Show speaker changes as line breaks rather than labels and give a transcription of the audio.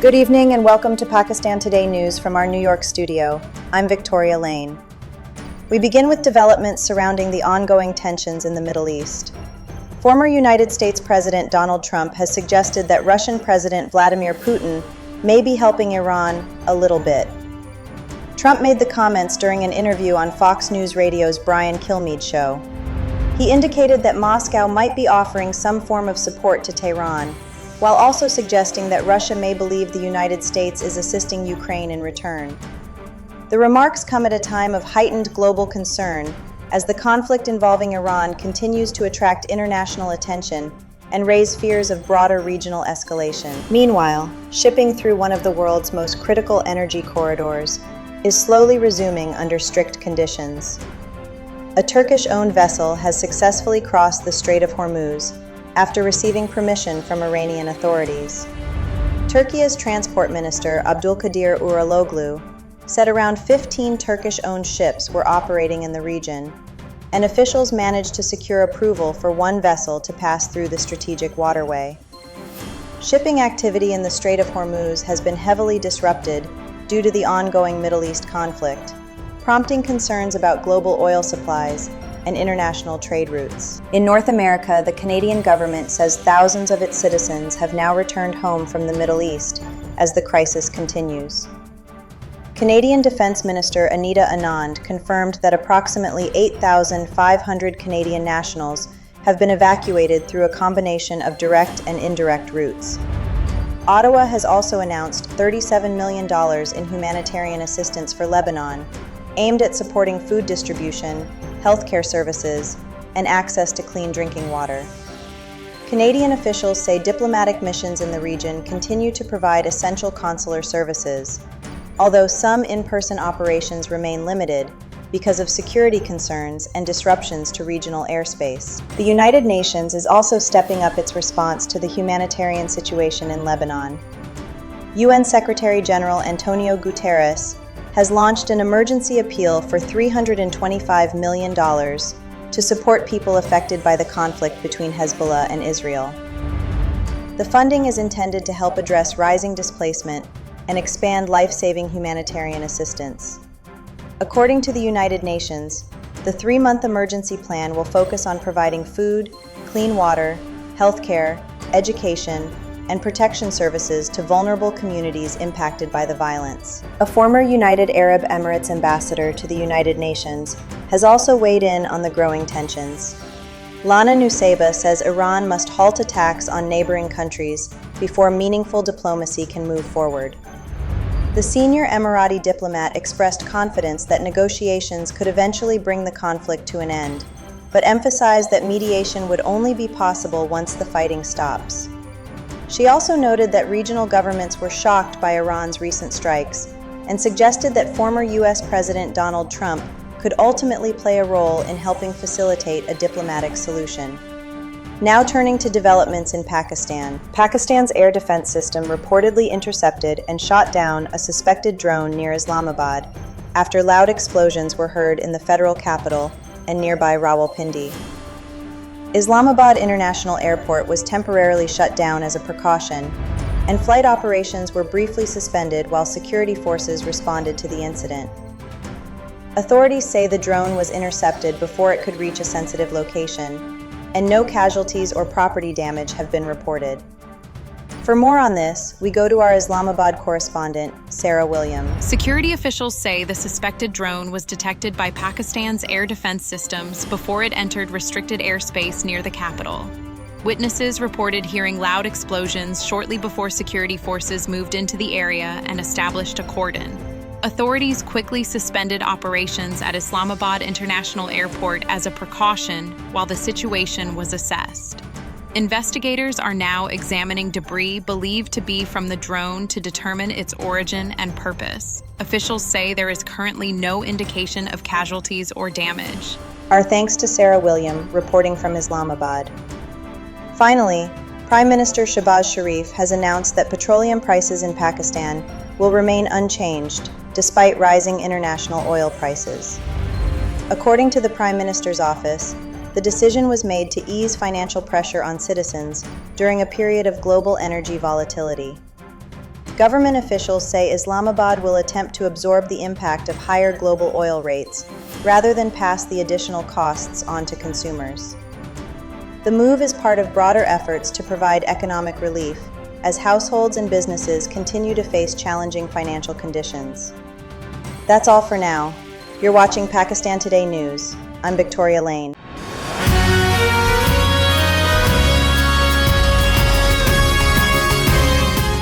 Good evening and welcome to Pakistan Today News from our New York studio. I'm Victoria Lane. We begin with developments surrounding the ongoing tensions in the Middle East. Former United States President Donald Trump has suggested that Russian President Vladimir Putin may be helping Iran a little bit. Trump made the comments during an interview on Fox News Radio's Brian Kilmeade show. He indicated that Moscow might be offering some form of support to Tehran, while also suggesting that Russia may believe the United States is assisting Ukraine in return. The remarks come at a time of heightened global concern as the conflict involving Iran continues to attract international attention and raise fears of broader regional escalation. Meanwhile, shipping through one of the world's most critical energy corridors is slowly resuming under strict conditions. A Turkish-owned vessel has successfully crossed the Strait of Hormuz after receiving permission from Iranian authorities. Turkey's Transport Minister Abdulkadir Uraloglu said around 15 Turkish-owned ships were operating in the region, and officials managed to secure approval for one vessel to pass through the strategic waterway. Shipping activity in the Strait of Hormuz has been heavily disrupted due to the ongoing Middle East conflict, prompting concerns about global oil supplies and international trade routes. In North America, the Canadian government says thousands of its citizens have now returned home from the Middle East as the crisis continues. Canadian Defence Minister Anita Anand confirmed that approximately 8,500 Canadian nationals have been evacuated through a combination of direct and indirect routes. Ottawa has also announced $37 million in humanitarian assistance for Lebanon, aimed at supporting food distribution, healthcare services, and access to clean drinking water. Canadian officials say diplomatic missions in the region continue to provide essential consular services, although some in-person operations remain limited because of security concerns and disruptions to regional airspace. The United Nations is also stepping up its response to the humanitarian situation in Lebanon. UN Secretary General Antonio Guterres has launched an emergency appeal for $325 million to support people affected by the conflict between Hezbollah and Israel. The funding is intended to help address rising displacement and expand life-saving humanitarian assistance. According to the United Nations, the 3-month emergency plan will focus on providing food, clean water, healthcare, education, and protection services to vulnerable communities impacted by the violence. A former United Arab Emirates ambassador to the United Nations has also weighed in on the growing tensions. Lana Nusseibeh says Iran must halt attacks on neighboring countries before meaningful diplomacy can move forward. The senior Emirati diplomat expressed confidence that negotiations could eventually bring the conflict to an end, but emphasized that mediation would only be possible once the fighting stops. She also noted that regional governments were shocked by Iran's recent strikes and suggested that former U.S. President Donald Trump could ultimately play a role in helping facilitate a diplomatic solution. Now turning to developments in Pakistan. Pakistan's air defense system reportedly intercepted and shot down a suspected drone near Islamabad after loud explosions were heard in the federal capital and nearby Rawalpindi. Islamabad International Airport was temporarily shut down as a precaution, and flight operations were briefly suspended while security forces responded to the incident. Authorities say the drone was intercepted before it could reach a sensitive location, and no casualties or property damage have been reported. For more on this, we go to our Islamabad correspondent, Sarah Williams.
Security officials say the suspected drone was detected by Pakistan's air defense systems before it entered restricted airspace near the capital. Witnesses reported hearing loud explosions shortly before security forces moved into the area and established a cordon. Authorities quickly suspended operations at Islamabad International Airport as a precaution while the situation was assessed. Investigators are now examining debris believed to be from the drone to determine its origin and purpose. Officials say there is currently no indication of casualties or damage.
Our thanks to Sarah Williams, reporting from Islamabad. Finally, Prime Minister Shehbaz Sharif has announced that petroleum prices in Pakistan will remain unchanged despite rising international oil prices. According to the Prime Minister's office, the decision was made to ease financial pressure on citizens during a period of global energy volatility. Government officials say Islamabad will attempt to absorb the impact of higher global oil rates, rather than pass the additional costs on to consumers. The move is part of broader efforts to provide economic relief, as households and businesses continue to face challenging financial conditions. That's all for now. You're watching Pakistan Today News. I'm Victoria Lane.